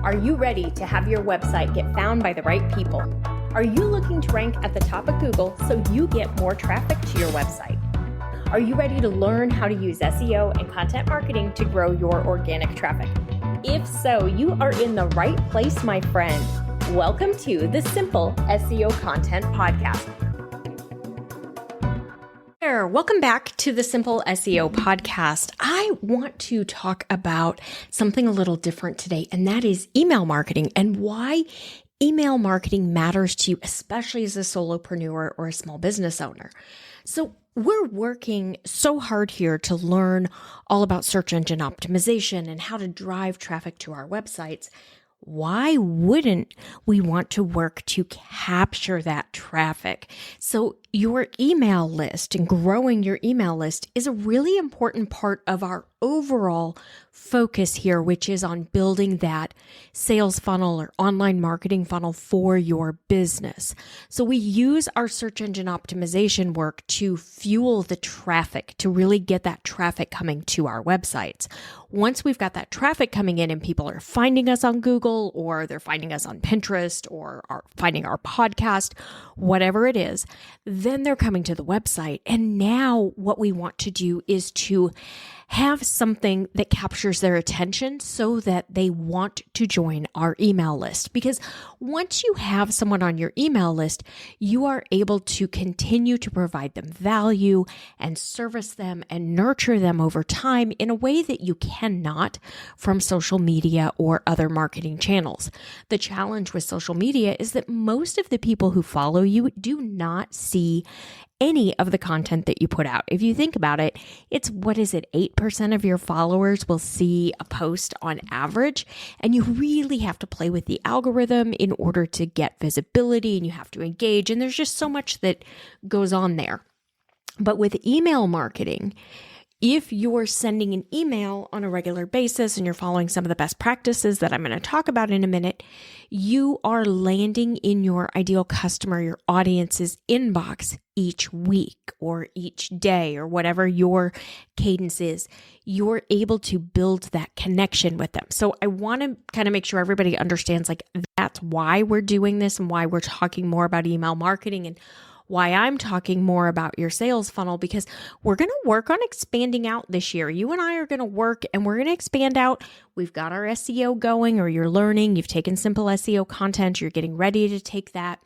Are you ready to have your website get found by the right people? Are you looking to rank at the top of Google so you get more traffic to your website? Are you ready to learn how to use SEO and content marketing to grow your organic traffic? If so, you are in the right place, my friend. Welcome to the Simple SEO Content Podcast. Welcome back to the Simple SEO Podcast. I want to talk about something a little different today, and that is email marketing and why email marketing matters to you, especially as a solopreneur or a small business owner. So we're working so hard here to learn all about search engine optimization and how to drive traffic to our websites. Why wouldn't we want to work to capture that traffic? So your email list and growing your email list is a really important part of our overall focus here, which is on building that sales funnel or online marketing funnel for your business. So we use our search engine optimization work to fuel the traffic, to really get that traffic coming to our websites. Once we've got that traffic coming in and people are finding us on Google, or they're finding us on Pinterest, or are finding our podcast, whatever it is, then they're coming to the website. And now what we want to do is to have something that captures their attention so that they want to join our email list. Because once you have someone on your email list, you are able to continue to provide them value and service them and nurture them over time in a way that you cannot from social media or other marketing channels. The challenge with social media is that most of the people who follow you do not see any of the content that you put out. If you think about it, it's 8% of your followers will see a post on average, and you really have to play with the algorithm in order to get visibility, and you have to engage, and there's just so much that goes on there. But with email marketing, if you're sending an email on a regular basis and you're following some of the best practices that I'm going to talk about in a minute, you are landing in your ideal customer, your audience's inbox each week or each day or whatever your cadence is. You're able to build that connection with them. So I want to kind of make sure everybody understands that's why we're doing this and why we're talking more about email marketing and why I'm talking more about your sales funnel, because we're going to work on expanding out this year. You and I are going to work and we're going to expand out. We've got our SEO going, or you're learning, you've taken simple SEO content, you're getting ready to take that.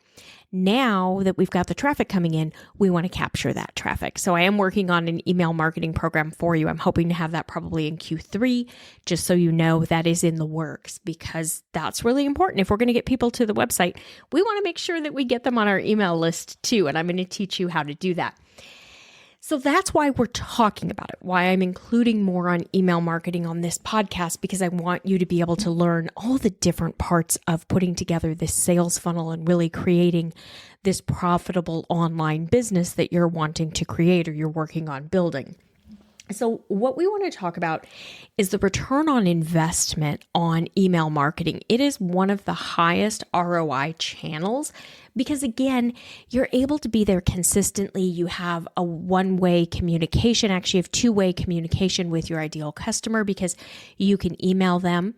Now that we've got the traffic coming in, we want to capture that traffic. So I am working on an email marketing program for you. I'm hoping to have that probably in Q3, just so you know that is in the works, because that's really important. If we're going to get people to the website, we want to make sure that we get them on our email list too. And I'm going to teach you how to do that. So that's why we're talking about it, why I'm including more on email marketing on this podcast, because I want you to be able to learn all the different parts of putting together this sales funnel and really creating this profitable online business that you're wanting to create or you're working on building. So what we want to talk about is the return on investment on email marketing. It is one of the highest ROI channels because, again, you're able to be there consistently. You have a one-way communication, actually you have two-way communication with your ideal customer, because you can email them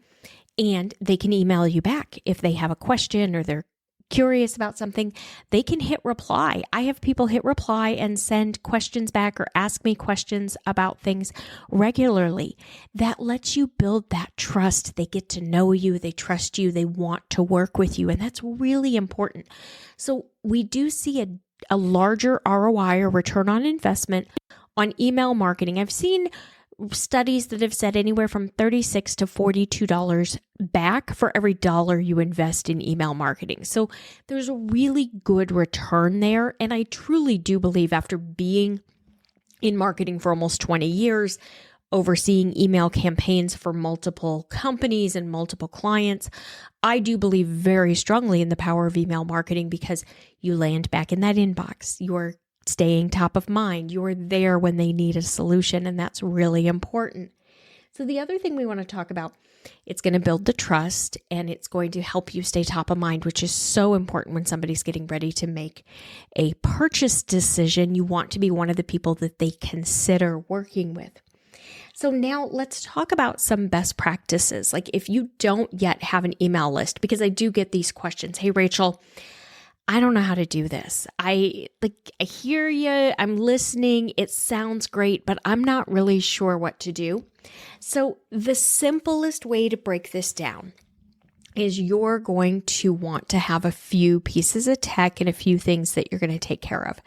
and they can email you back if they have a question or they're curious about something. They can hit reply. I have people hit reply and send questions back or ask me questions about things regularly. That lets you build that trust. They get to know you. They trust you. They want to work with you. And that's really important. So we do see a larger ROI or return on investment on email marketing. I've seen studies that have said anywhere from $36 to $42 back for every dollar you invest in email marketing. So there's a really good return there. And I truly do believe, after being in marketing for almost 20 years, overseeing email campaigns for multiple companies and multiple clients, I do believe very strongly in the power of email marketing, because you land back in that inbox. You're staying top of mind. You're there when they need a solution, and that's really important. So the other thing we want to talk about, it's going to build the trust and it's going to help you stay top of mind, which is so important when somebody's getting ready to make a purchase decision. You want to be one of the people that they consider working with. So now let's talk about some best practices. Like if you don't yet have an email list, because I do get these questions. Hey, Rachel, I don't know how to do this. I hear you. I'm listening. It sounds great, but I'm not really sure what to do. So the simplest way to break this down is you're going to want to have a few pieces of tech and a few things that you're going to take care of.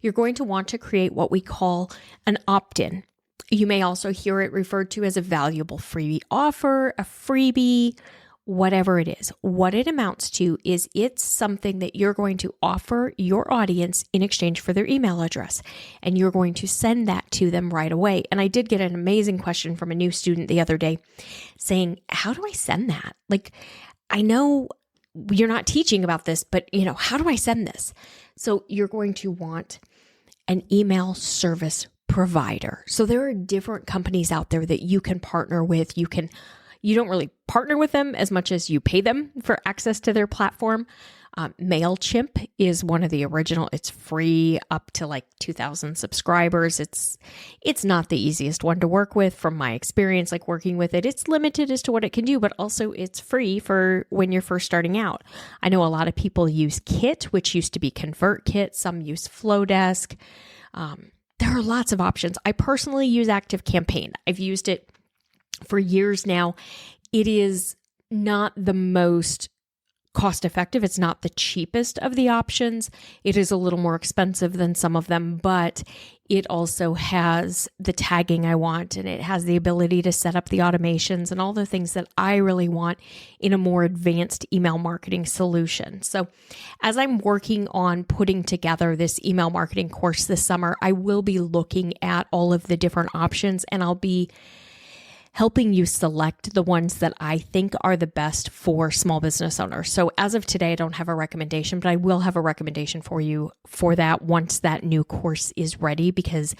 You're going to want to create what we call an opt-in. You may also hear it referred to as a valuable freebie offer, a freebie, whatever it is. What it amounts to is it's something that you're going to offer your audience in exchange for their email address, and you're going to send that to them right away. And I did get an amazing question from a new student the other day saying, how do I send that? Like, I know you're not teaching about this, but how do I send this? So you're going to want an email service provider. So there are different companies out there that you can partner with. You don't really partner with them as much as you pay them for access to their platform. MailChimp is one of the original. It's free up to like 2,000 subscribers. It's not the easiest one to work with from my experience, like working with it. It's limited as to what it can do, but also it's free for when you're first starting out. I know a lot of people use Kit, which used to be ConvertKit. Some use Flowdesk. There are lots of options. I personally use ActiveCampaign. I've used it for years now. It is not the most cost effective. It's not the cheapest of the options. It is a little more expensive than some of them, but it also has the tagging I want, and it has the ability to set up the automations and all the things that I really want in a more advanced email marketing solution. So as I'm working on putting together this email marketing course this summer, I will be looking at all of the different options, and I'll be helping you select the ones that I think are the best for small business owners. So as of today, I don't have a recommendation, but I will have a recommendation for you for that once that new course is ready, because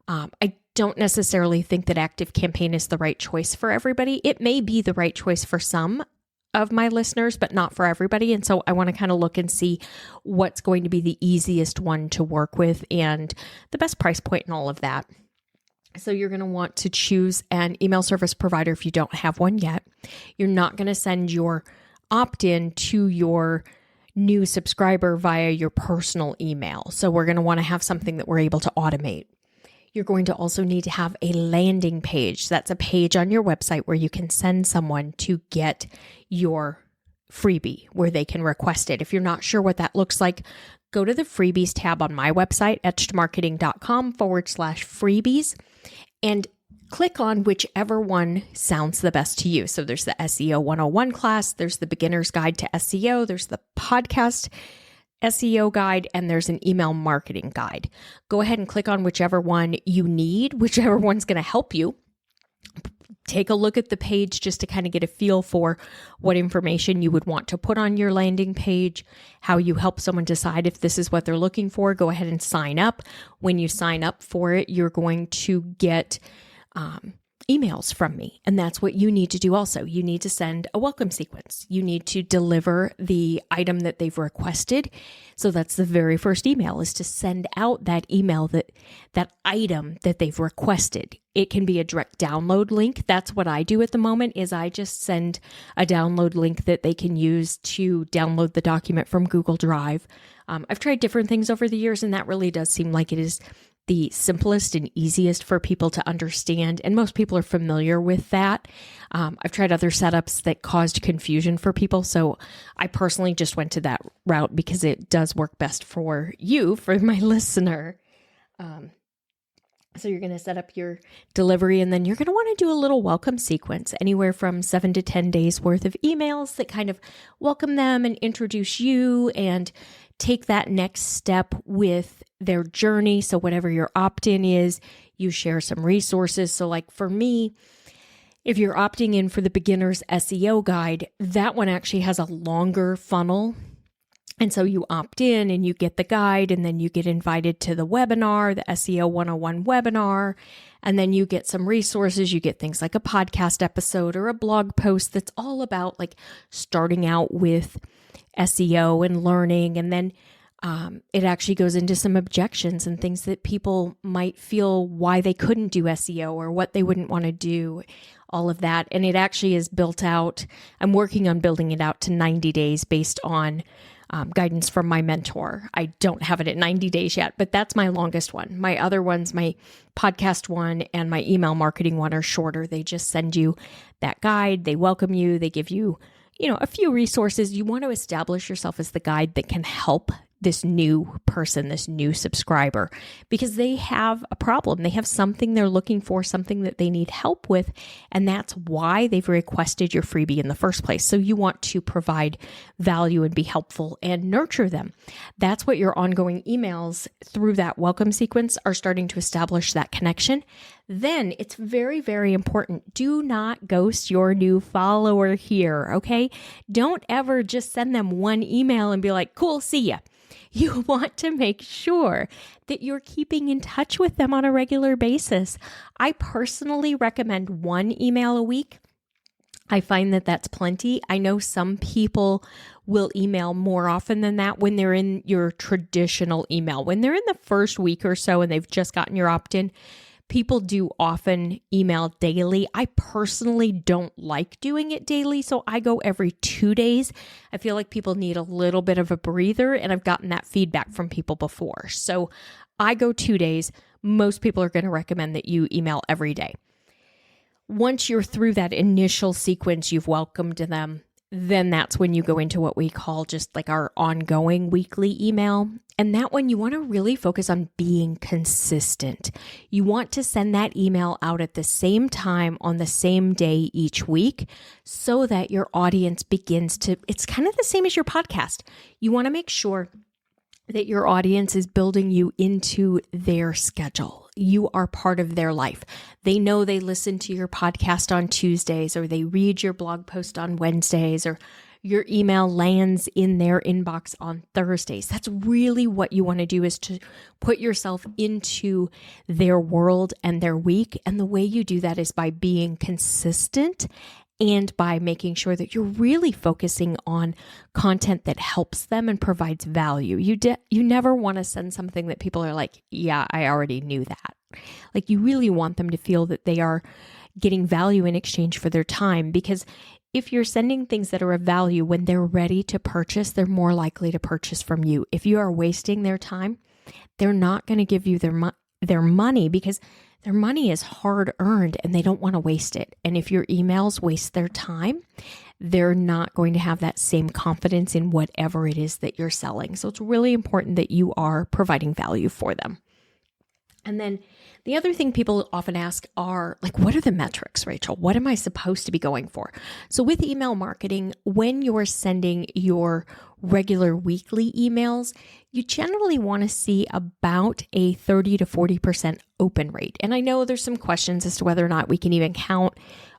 I don't necessarily think that ActiveCampaign is the right choice for everybody. It may be the right choice for some of my listeners, but not for everybody. And so I want to kind of look and see what's going to be the easiest one to work with and the best price point and all of that. So you're going to want to choose an email service provider if you don't have one yet. You're not going to send your opt-in to your new subscriber via your personal email. So we're going to want to have something that we're able to automate. You're going to also need to have a landing page. That's a page on your website where you can send someone to get your freebie, where they can request it. If you're not sure what that looks like, go to the freebies tab on my website, etchedmarketing.com/freebies, and click on whichever one sounds the best to you. So there's the SEO 101 class, there's the beginner's guide to SEO, there's the podcast SEO guide, and there's an email marketing guide. Go ahead and click on whichever one you need, whichever one's going to help you. Take a look at the page just to kind of get a feel for what information you would want to put on your landing page, how you help someone decide if this is what they're looking for. Go ahead and sign up. When you sign up for it, you're going to get emails from me. And that's what you need to do also. You need to send a welcome sequence. You need to deliver the item that they've requested. So that's the very first email, is to send out that email, that item that they've requested. It can be a direct download link. That's what I do at the moment, is I just send a download link that they can use to download the document from Google Drive. I've tried different things over the years, and that really does seem like it is the simplest and easiest for people to understand. And most people are familiar with that. I've tried other setups that caused confusion for people. So I personally just went to that route because it does work best for you, for my listener. So you're going to set up your delivery, and then you're going to want to do a little welcome sequence, anywhere from 7 to 10 days worth of emails that kind of welcome them and introduce you and take that next step with their journey. So whatever your opt-in is, you share some resources. So like for me, if you're opting in for the beginner's SEO guide, that one actually has a longer funnel. And so you opt in and you get the guide, and then you get invited to the webinar, the SEO 101 webinar, and then you get some resources. You get things like a podcast episode or a blog post that's all about like starting out with SEO and learning. And then It actually goes into some objections and things that people might feel why they couldn't do SEO or what they wouldn't want to do, all of that. And it actually is built out. I'm working on building it out to 90 days based on guidance from my mentor. I don't have it at 90 days yet, but that's my longest one. My other ones, my podcast one and my email marketing one, are shorter. They just send you that guide. They welcome you. They give you, a few resources. You want to establish yourself as the guide that can help this new person, this new subscriber, because they have a problem. They have something they're looking for, something that they need help with, and that's why they've requested your freebie in the first place. So you want to provide value and be helpful and nurture them. That's what your ongoing emails through that welcome sequence are starting to establish, that connection. Then it's very, very important. Do not ghost your new follower here, okay? Don't ever just send them one email and be like, cool, see ya. You want to make sure that you're keeping in touch with them on a regular basis. I personally recommend one email a week. I find that that's plenty. I know some people will email more often than that when they're in your traditional email. When they're in the first week or so and they've just gotten your opt-in, people do often email daily. I personally don't like doing it daily, so I go every 2 days. I feel like people need a little bit of a breather, and I've gotten that feedback from people before. So I go 2 days. Most people are going to recommend that you email every day. Once you're through that initial sequence, you've welcomed them, then that's when you go into what we call just like our ongoing weekly email. And that one, you want to really focus on being consistent. You want to send that email out at the same time on the same day each week so that your audience begins to, it's kind of the same as your podcast. You want to make sure that your audience is building you into their schedule. You are part of their life. They know they listen to your podcast on Tuesdays, or they read your blog post on Wednesdays, or your email lands in their inbox on Thursdays. That's really what you want to do, is to put yourself into their world and their week. And the way you do that is by being consistent and by making sure that you're really focusing on content that helps them and provides value. You never want to send something that people are like, yeah, I already knew that. Like, you really want them to feel that they are getting value in exchange for their time, because if you're sending things that are of value, when they're ready to purchase, they're more likely to purchase from you. If you are wasting their time, they're not going to give you their money, because their money is hard earned and they don't want to waste it. And if your emails waste their time, they're not going to have that same confidence in whatever it is that you're selling. So it's really important that you are providing value for them. And then the other thing people often ask are like, what are the metrics, Rachel? What am I supposed to be going for? So with email marketing, when you're sending your regular weekly emails, you generally want to see about a 30 to 40% open rate. And I know there's some questions as to whether or not we can even count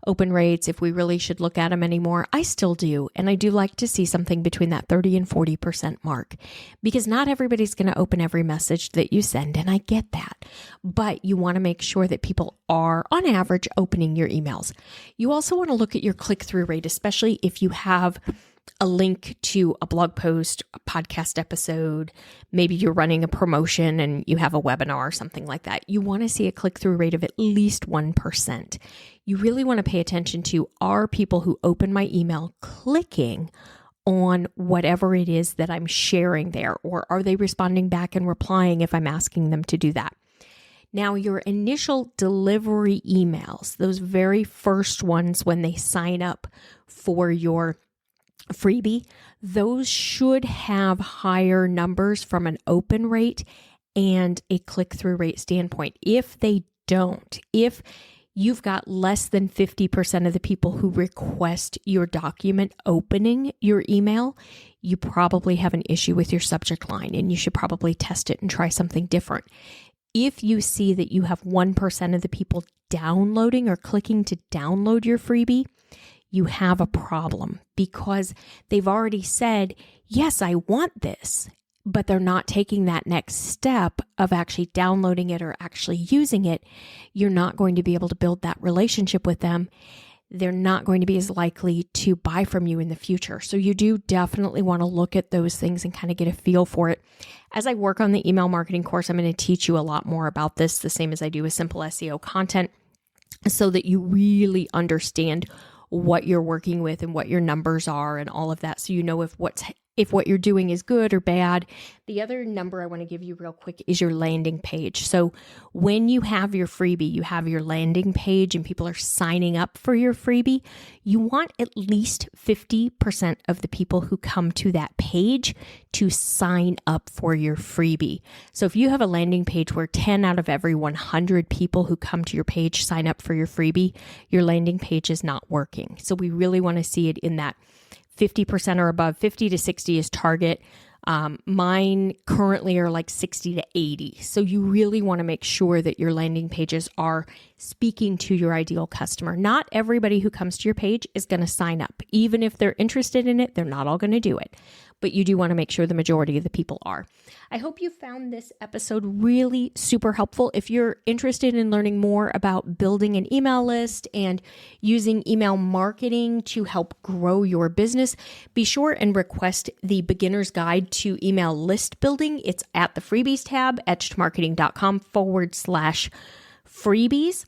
open rates, if we really should look at them anymore. I still do. And I do like to see something between that 30 and 40% mark, because not everybody's going to open every message that you send. And I get that, but you want to make sure that people are on average opening your emails. You also want to look at your click-through rate, especially if you have a link to a blog post, a podcast episode, maybe you're running a promotion and you have a webinar or something like that. You want to see a click-through rate of at least 1%. You really want to pay attention to, are people who open my email clicking on whatever it is that I'm sharing there, or are they responding back and replying if I'm asking them to do that? Now, your initial delivery emails, those very first ones when they sign up for your freebie, those should have higher numbers from an open rate and a click-through rate standpoint. If they don't, if you've got less than 50% of the people who request your document opening your email, you probably have an issue with your subject line, and you should probably test it and try something different. If you see that you have 1% of the people downloading or clicking to download your freebie, you have a problem, because they've already said, yes, I want this, but they're not taking that next step of actually downloading it or actually using it. You're not going to be able to build that relationship with them. they're not going to be as likely to buy from you in the future. So you do definitely want to look at those things and kind of get a feel for it. As I work on the email marketing course, I'm going to teach you a lot more about this, the same as I do with simple SEO content, so that you really understand what you're working with and what your numbers are and all of that. So you know if what you're doing is good or bad. The other number I want to give you real quick is your landing page. So when you have your freebie, you have your landing page and people are signing up for your freebie, you want at least 50% of the people who come to that page to sign up for your freebie. So if you have a landing page where 10 out of every 100 people who come to your page sign up for your freebie, your landing page is not working. So we really want to see it in that 50% or above. 50 to 60 is target. Mine currently are like 60 to 80. So you really want to make sure that your landing pages are speaking to your ideal customer. Not everybody who comes to your page is going to sign up. Even if they're interested in it, they're not all going to do it. But you do want to make sure the majority of the people are. I hope you found this episode really super helpful. If you're interested in learning more about building an email list and using email marketing to help grow your business, be sure and request the beginner's guide to email list building. It's at the freebies tab, etchedmarketing.com/freebies.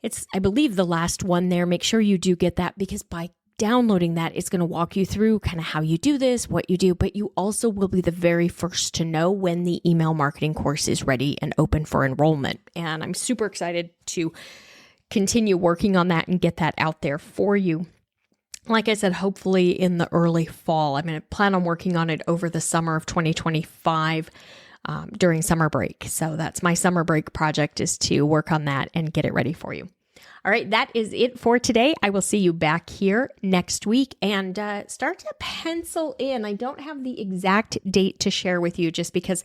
It's, I believe, the last one there. Make sure you do get that, because by downloading that, it's going to walk you through kind of how you do this, what you do, but you also will be the very first to know when the email marketing course is ready and open for enrollment. And I'm super excited to continue working on that and get that out there for you. Like I said, hopefully in the early fall. I'm going to plan on working on it over the summer of 2025 during summer break. So that's my summer break project, is to work on that and get it ready for you. All right, that is it for today. I will see you back here next week, and start to pencil in. I don't have the exact date to share with you, just because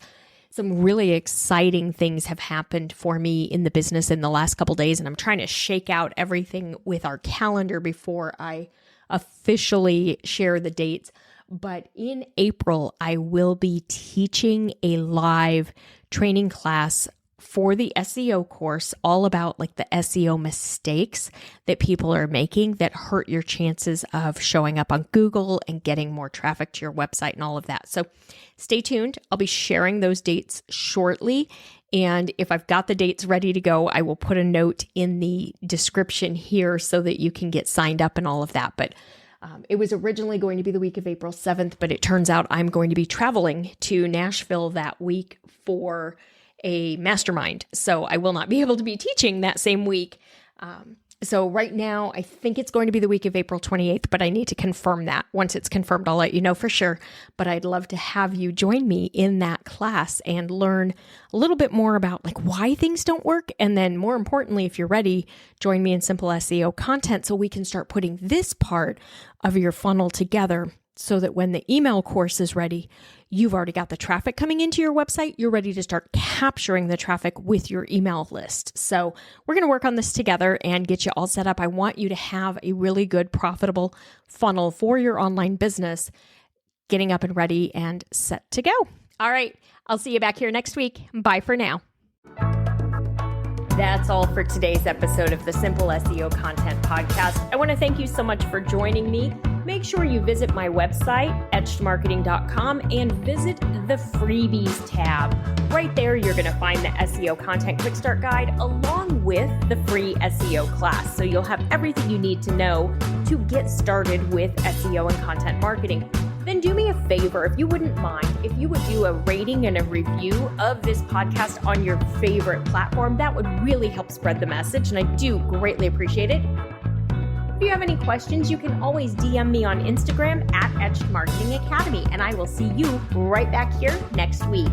some really exciting things have happened for me in the business in the last couple days, and I'm trying to shake out everything with our calendar before I officially share the dates. But in April, I will be teaching a live training class for the SEO course, all about like the SEO mistakes that people are making that hurt your chances of showing up on Google and getting more traffic to your website and all of that. So stay tuned. I'll be sharing those dates shortly. And if I've got the dates ready to go, I will put a note in the description here so that you can get signed up and all of that. But it was originally going to be the week of April 7th, but it turns out I'm going to be traveling to Nashville that week for a mastermind. So I will not be able to be teaching that same week. So right now, I think it's going to be the week of April 28th, but I need to confirm that. Once it's confirmed, I'll let you know for sure. But I'd love to have you join me in that class and learn a little bit more about like why things don't work. And then more importantly, if you're ready, join me in Simple SEO content so we can start putting this part of your funnel together, so that when the email course is ready, you've already got the traffic coming into your website. You're ready to start capturing the traffic with your email list. So we're going to work on this together and get you all set up. I want you to have a really good, profitable funnel for your online business, getting up and ready and set to go. All right. I'll see you back here next week. Bye for now. That's all for today's episode of the Simple SEO Content Podcast. I want to thank you so much for joining me. Make sure you visit my website, etchedmarketing.com, and visit the freebies tab. Right there, you're going to find the SEO Content Quick Start Guide along with the free SEO class. So you'll have everything you need to know to get started with SEO and content marketing. Then do me a favor, if you wouldn't mind, if you would do a rating and a review of this podcast on your favorite platform. That would really help spread the message, and I do greatly appreciate it. If you have any questions, you can always DM me on Instagram at Etched Marketing Academy, and I will see you right back here next week.